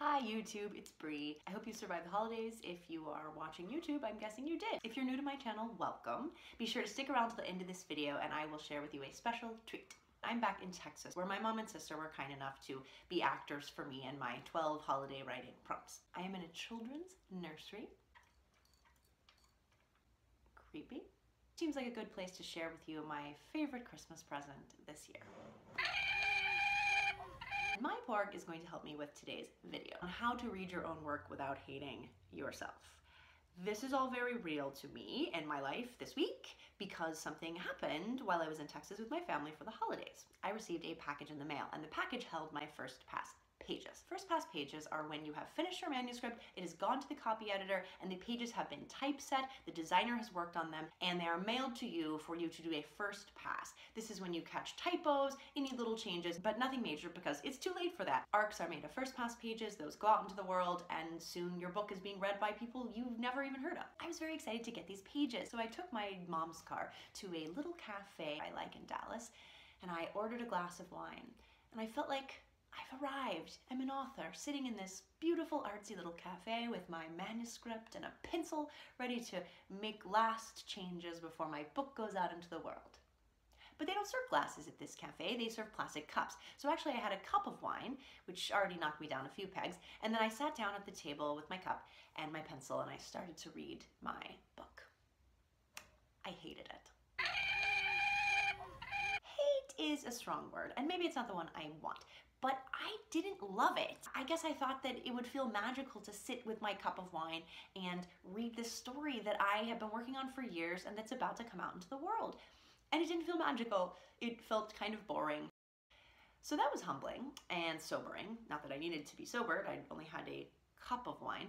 Hi YouTube, it's Bree. I hope you survived the holidays. If you are watching YouTube, I'm guessing you did. If you're new to my channel, welcome. Be sure to stick around to the end of this video and I will share with you a special treat. I'm back in Texas, where my mom and sister were kind enough to be actors for me in my 12 holiday writing prompts. I am in a children's nursery. Creepy. Seems like a good place to share with you my favorite Christmas present this year. My P.O.R.G is going to help me with today's video on how to read your own work without hating yourself. This is all very real to me in my life this week because something happened while I was in Texas with my family for the holidays. I received a package in the mail and the package held my first pass pages. First pass pages are when you have finished your manuscript, it has gone to the copy editor, and the pages have been typeset, the designer has worked on them, and they are mailed to you for you to do a first pass. This is when you catch typos, any little changes, but nothing major because it's too late for that. ARCs are made of first pass pages, those go out into the world, and soon your book is being read by people you've never even heard of. I was very excited to get these pages, so I took my mom's car to a little cafe I like in Dallas, and I ordered a glass of wine, and I felt like I've arrived. I'm an author sitting in this beautiful artsy little cafe with my manuscript and a pencil ready to make last changes before my book goes out into the world. But they don't serve glasses at this cafe, they serve plastic cups. So actually I had a cup of wine, which already knocked me down a few pegs, and then I sat down at the table with my cup and my pencil and I started to read my book. I hated it. Hate is a strong word, and maybe it's not the one I want. But I didn't love it. I guess I thought that it would feel magical to sit with my cup of wine and read this story that I have been working on for years and that's about to come out into the world. And it didn't feel magical. It felt kind of boring. So that was humbling and sobering. Not that I needed to be sobered, I only had a cup of wine.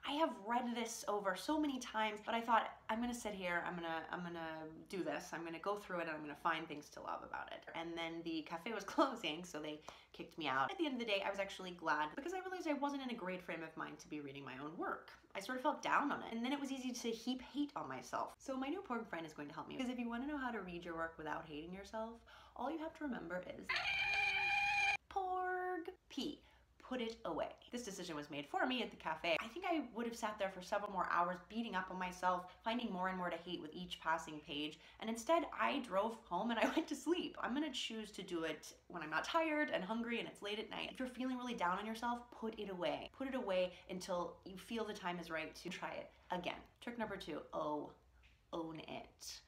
I have read this over so many times, but I thought I'm gonna sit here, I'm gonna do this, I'm gonna go through it and I'm gonna find things to love about it. And then the cafe was closing, so they kicked me out. At the end of the day, I was actually glad because I realized I wasn't in a great frame of mind to be reading my own work. I sort of felt down on it, and then it was easy to heap hate on myself. So my new P.O.R.G friend is going to help me, because if you wanna know how to read your work without hating yourself, all you have to remember is P.O.R.G. P. Put it away. This decision was made for me at the cafe. I think I would have sat there for several more hours beating up on myself, finding more and more to hate with each passing page, and instead I drove home and I went to sleep. I'm gonna choose to do it when I'm not tired and hungry and it's late at night. If you're feeling really down on yourself, put it away. Put it away until you feel the time is right to try it again. Trick number 2, own it.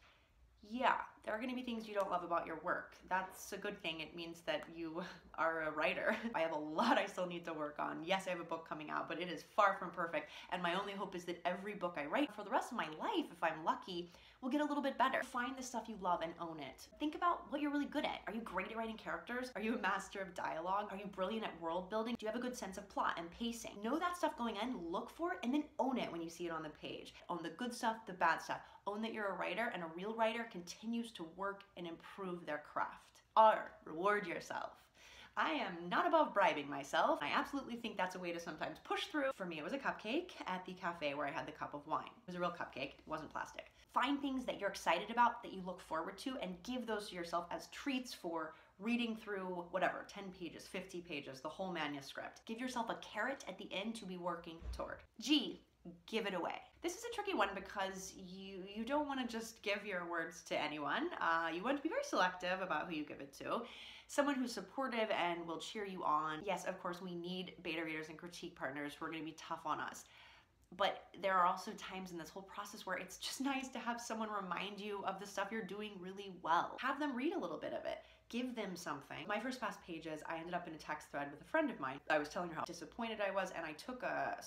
Yeah, there are going to be things you don't love about your work. That's a good thing. It means that you are a writer. I have a lot I still need to work on. Yes, I have a book coming out, but it is far from perfect. And my only hope is that every book I write for the rest of my life, if I'm lucky, will get a little bit better. Find the stuff you love and own it. Think about what you're really good at. Are you great at writing characters? Are you a master of dialogue? Are you brilliant at world building? Do you have a good sense of plot and pacing? Know that stuff going in, look for it, and then own it when you see it on the page. Own the good stuff, the bad stuff. Own that you're a writer, and a real writer continues to work and improve their craft. Reward yourself. I am not above bribing myself. I absolutely think that's a way to sometimes push through. For me, it was a cupcake at the cafe where I had the cup of wine. It was a real cupcake, it wasn't plastic. Find things that you're excited about, that you look forward to, and give those to yourself as treats for reading through whatever, 10 pages, 50 pages, the whole manuscript. Give yourself a carrot at the end to be working toward. G, give it away. This is a tricky one because you don't want to just give your words to anyone. You want to be very selective about who you give it to. Someone who's supportive and will cheer you on. Yes, of course, we need beta readers and critique partners who are going to be tough on us. But there are also times in this whole process where it's just nice to have someone remind you of the stuff you're doing really well. Have them read a little bit of it. Give them something. My first pass pages, I ended up in a text thread with a friend of mine. I was telling her how disappointed I was, and I took a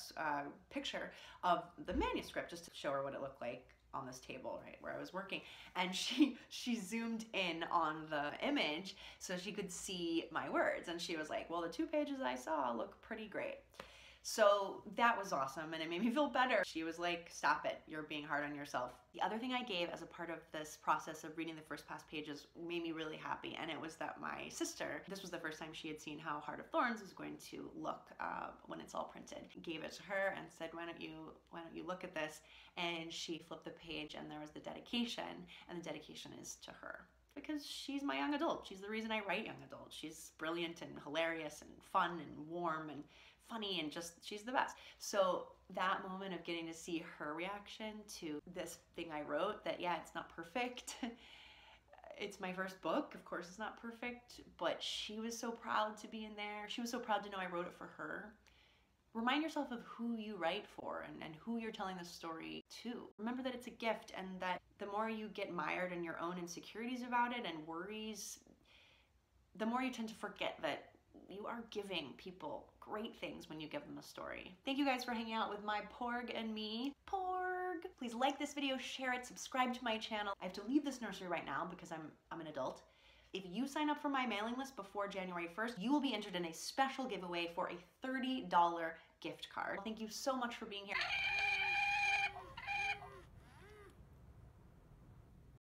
picture of the manuscript just to show her what it looked like on this table, right, where I was working. And she zoomed in on the image so she could see my words. And she was like, well, the 2 pages I saw look pretty great. So that was awesome and it made me feel better. She was like, stop it, you're being hard on yourself. The other thing I gave as a part of this process of reading the first pass pages made me really happy, and it was that my sister, this was the first time she had seen how Heart of Thorns is going to look when it's all printed. Gave it to her and said, why don't you look at this? And she flipped the page and there was the dedication, and the dedication is to her. Because she's my young adult. She's the reason I write young adult. She's brilliant and hilarious and fun and warm and funny and just, she's the best. So that moment of getting to see her reaction to this thing I wrote, that yeah, it's not perfect. It's my first book, of course it's not perfect, but she was so proud to be in there. She was so proud to know I wrote it for her. Remind yourself of who you write for and who you're telling the story to. Remember that it's a gift, and that the more you get mired in your own insecurities about it and worries, the more you tend to forget that you are giving people great things when you give them a story. Thank you guys for hanging out with my P.O.R.G and me. P.O.R.G! Please like this video, share it, subscribe to my channel. I have to leave this nursery right now because I'm an adult. If you sign up for my mailing list before January 1st, you will be entered in a special giveaway for a $30 gift card. Thank you so much for being here.